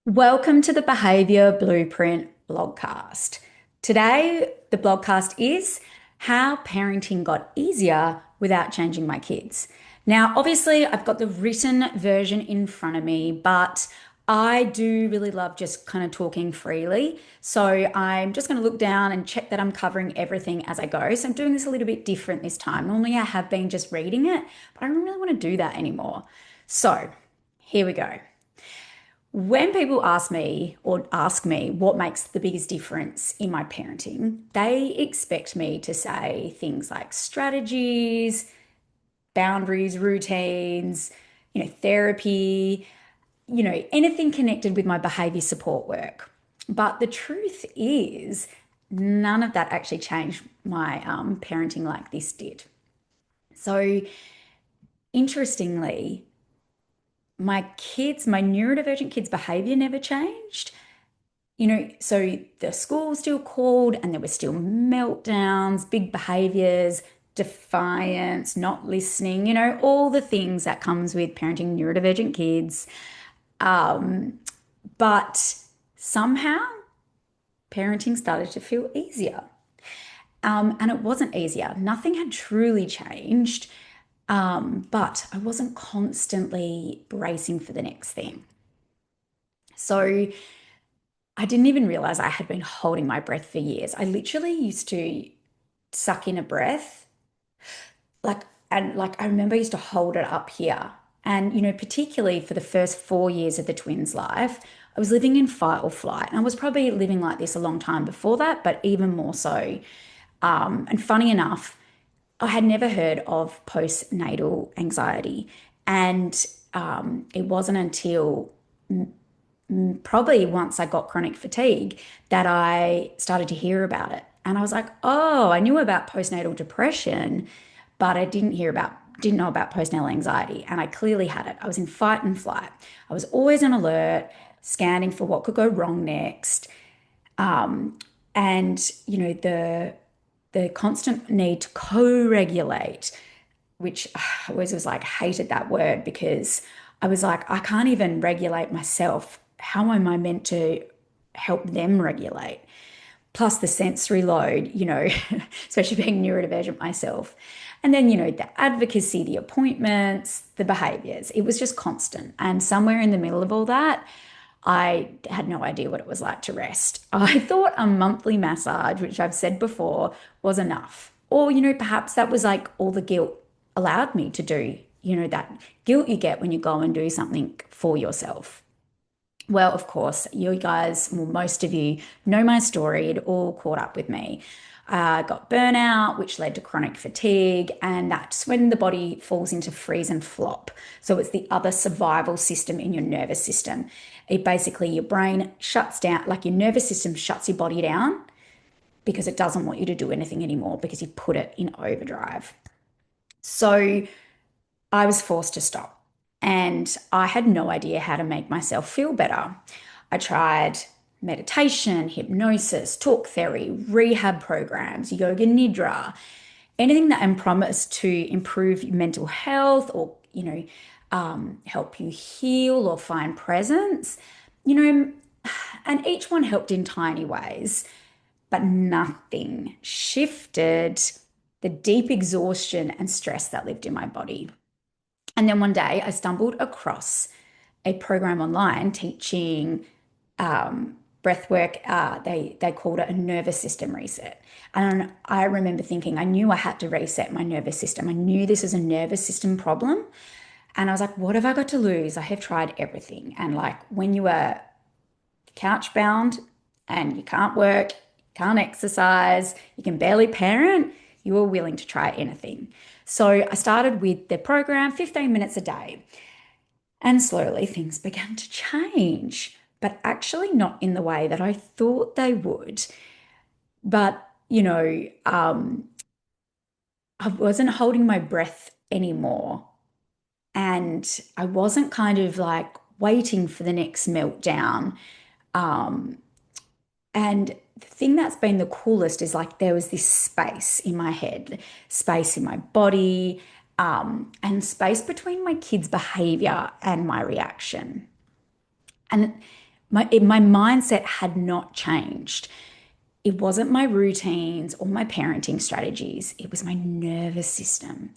Welcome to the Behavior Blueprint Blogcast. Today, the blogcast is how parenting got easier without changing my kids. Now, obviously, I've got the written version in front of me, but I do really love just kind of talking freely. So I'm just going to look down and check that I'm covering everything as I go. So I'm doing this a little bit different this time. Normally, I have been just reading it, but I don't really want to do that anymore. So here we go. When people ask me what makes the biggest difference in my parenting, they expect me to say things like strategies, boundaries, routines, therapy, anything connected with my behavior support work. But the truth is, none of that actually changed my parenting like this did. So, interestingly, my neurodivergent kids' behavior never changed. So the school still called and there were still meltdowns, big behaviors, defiance, not listening, all the things that comes with parenting neurodivergent kids. But somehow parenting started to feel easier. And it wasn't easier. Nothing had truly changed. But I wasn't constantly bracing for the next thing. So I didn't even realize I had been holding my breath for years. I literally used to suck in a breath, like I remember I used to hold it up here. And particularly for the first 4 years of the twins' life, I was living in fight or flight. And I was probably living like this a long time before that, but even more so. And funny enough, I had never heard of postnatal anxiety. And it wasn't until probably once I got chronic fatigue that I started to hear about it. And I was like, oh, I knew about postnatal depression, but I didn't know about postnatal anxiety. And I clearly had it. I was in fight and flight. I was always on alert, scanning for what could go wrong next. And the constant need to co-regulate, which I always was like hated that word because I was like, I can't even regulate myself. How am I meant to help them regulate? Plus the sensory load, especially being neurodivergent myself. And then, the advocacy, the appointments, the behaviors. It was just constant. And somewhere in the middle of all that, I had no idea what it was like to rest. I thought a monthly massage, which I've said before, was enough. Or, perhaps that was like all the guilt allowed me to do, that guilt you get when you go and do something for yourself. Well, of course, you guys, well, most of you know my story. It all caught up with me. I got burnout, which led to chronic fatigue, and that's when the body falls into freeze and flop. So it's the other survival system in your nervous system. It basically, your brain shuts down, like your nervous system shuts your body down because it doesn't want you to do anything anymore because you put it in overdrive. So I was forced to stop. And I had no idea how to make myself feel better. I tried meditation, hypnosis, talk therapy, rehab programs, yoga nidra, anything that and promised to improve your mental health or, help you heal or find presence, you know, and each one helped in tiny ways, but nothing shifted the deep exhaustion and stress that lived in my body. And then one day I stumbled across a program online teaching breath work. They called it a nervous system reset. And I remember thinking I knew I had to reset my nervous system. I knew this was a nervous system problem. And I was like, what have I got to lose? I have tried everything. And like when you are couch bound and you can't work, can't exercise, you can barely parent, you are willing to try anything. So I started with the program, 15 minutes a day. And slowly things began to change, but actually not in the way that I thought they would. But, I wasn't holding my breath anymore. And I wasn't kind of like waiting for the next meltdown. Um, and the thing that's been the coolest is like there was this space in my head, space in my body, and space between my kids' behavior and my reaction. And My mindset had not changed. It wasn't my routines or my parenting strategies, it was my nervous system.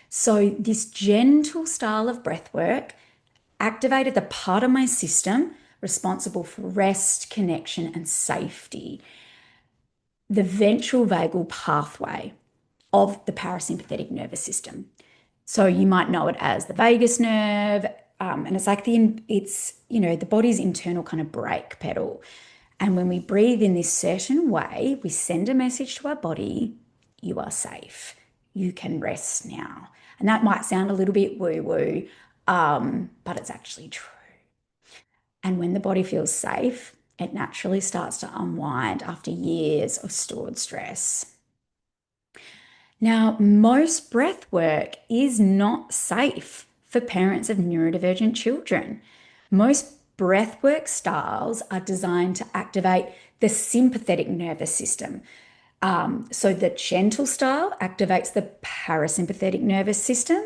So, this gentle style of breath work activated the part of my system responsible for rest, connection, and safety, the ventral vagal pathway of the parasympathetic nervous system. So you might know it as the vagus nerve, and it's like the body's internal kind of brake pedal. And when we breathe in this certain way, we send a message to our body: you are safe. You can rest now. And that might sound a little bit woo-woo, but it's actually true. And when the body feels safe, it naturally starts to unwind after years of stored stress. Now, most breath work is not safe for parents of neurodivergent children. Most breathwork styles are designed to activate the sympathetic nervous system. So the gentle style activates the parasympathetic nervous system,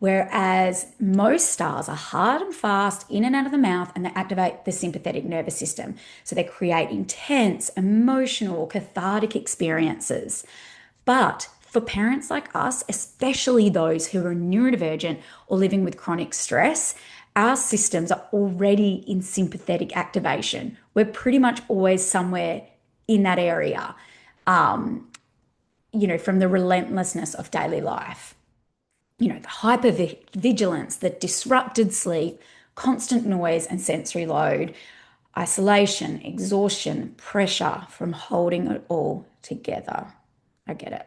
whereas most styles are hard and fast in and out of the mouth and they activate the sympathetic nervous system. So they create intense, emotional, cathartic experiences. But for parents like us, especially those who are neurodivergent or living with chronic stress, our systems are already in sympathetic activation. We're pretty much always somewhere in that area, from the relentlessness of daily life. The hypervigilance, the disrupted sleep, constant noise and sensory load, isolation, exhaustion, pressure from holding it all together. I get it.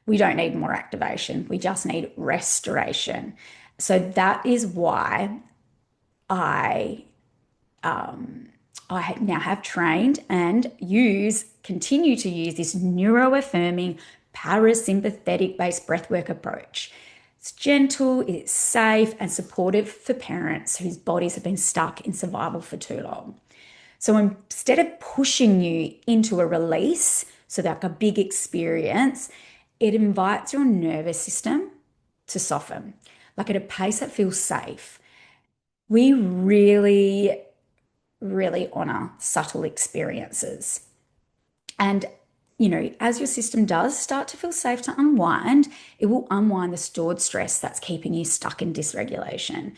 We don't need more activation. We just need restoration. So that is why I I now have trained and continue to use this neuroaffirming parasympathetic based breathwork approach. It's gentle, it's safe and supportive for parents whose bodies have been stuck in survival for too long. So instead of pushing you into a release, so like a big experience, it invites your nervous system to soften, like at a pace that feels safe. We really, really honor subtle experiences. And, as your system does start to feel safe to unwind, it will unwind the stored stress that's keeping you stuck in dysregulation,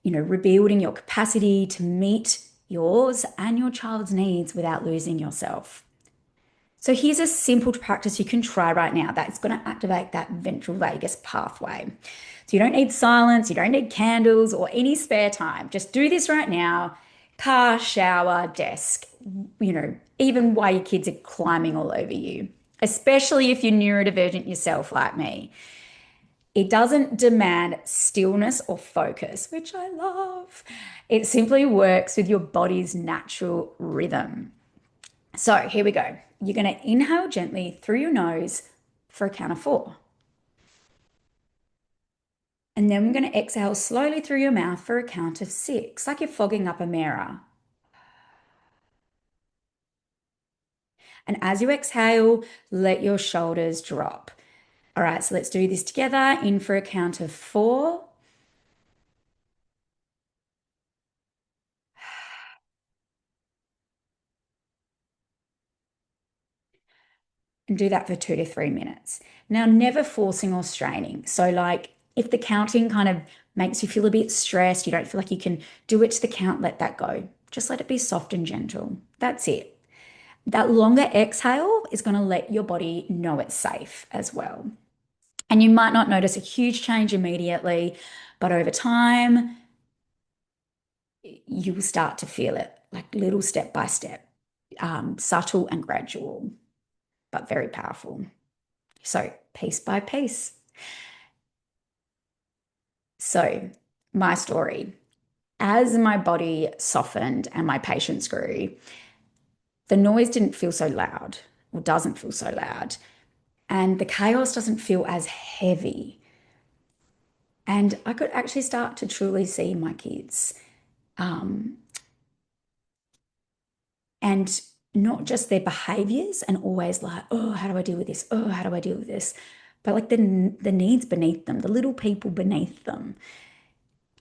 rebuilding your capacity to meet yours and your child's needs without losing yourself. So here's a simple practice you can try right now that's going to activate that ventral vagus pathway. So you don't need silence, you don't need candles or any spare time. Just do this right now. Car, shower, desk, even while your kids are climbing all over you, especially if you're neurodivergent yourself like me. It doesn't demand stillness or focus, which I love. It simply works with your body's natural rhythm. So here we go. You're going to inhale gently through your nose for a count of 4. And then we're going to exhale slowly through your mouth for a count of 6, like you're fogging up a mirror. And as you exhale, let your shoulders drop. All right, so let's do this together. In for a count of 4. And do that for 2 to 3 minutes. Now, never forcing or straining. So, like, if the counting kind of makes you feel a bit stressed, you don't feel like you can do it to the count, let that go. Just let it be soft and gentle. That's it. That longer exhale is going to let your body know it's safe as well. And you might not notice a huge change immediately, but over time, you will start to feel it, like little step by step, subtle and gradual, but very powerful. So, piece by piece. So, my story. As my body softened and my patience grew, the noise didn't feel so loud or doesn't feel so loud. And the chaos doesn't feel as heavy. And I could actually start to truly see my kids. And not just their behaviors and always like, oh, how do I deal with this? Oh, how do I deal with this? But like the needs beneath them, the little people beneath them.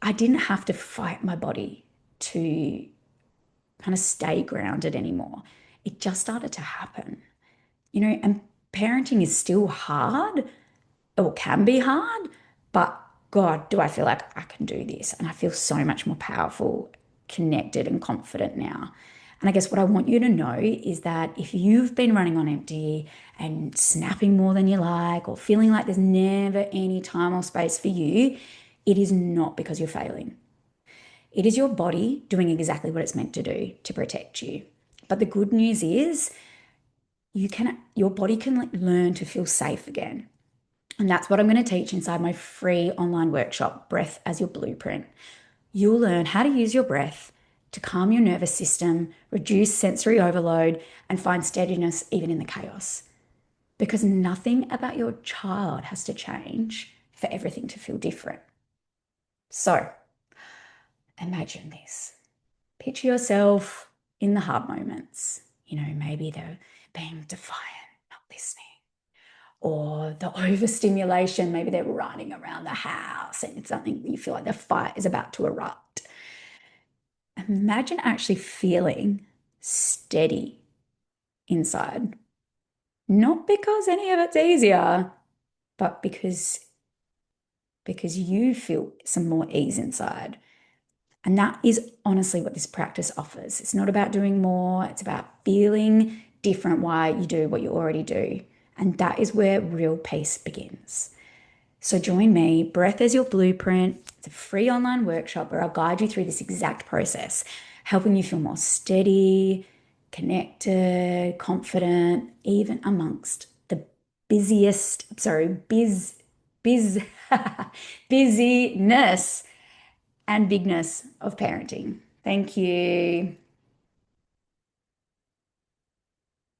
I didn't have to fight my body to kind of stay grounded anymore. It just started to happen, and parenting is still hard or can be hard, but God, do I feel like I can do this? And I feel so much more powerful, connected, and confident now. And I guess what I want you to know is that if you've been running on empty and snapping more than you like, or feeling like there's never any time or space for you, it is not because you're failing. It is your body doing exactly what it's meant to do to protect you. But the good news is your body can learn to feel safe again. And that's what I'm going to teach inside my free online workshop, Breath as Your Blueprint. You'll learn how to use your breath to calm your nervous system, reduce sensory overload, and find steadiness even in the chaos. Because nothing about your child has to change for everything to feel different. So imagine this. Picture yourself in the hard moments. Maybe they're being defiant, not listening, or the overstimulation. Maybe they're running around the house and it's something you feel like the fight is about to erupt. Imagine actually feeling steady inside, not because any of it's easier, but because you feel some more ease inside. And that is honestly what this practice offers. It's not about doing more, it's about feeling different why you do what you already do. And that is where real peace begins. So join me, Breath as Your Blueprint. It's a free online workshop where I'll guide you through this exact process, helping you feel more steady, connected, confident, even amongst the biz, busyness and bigness of parenting. Thank you.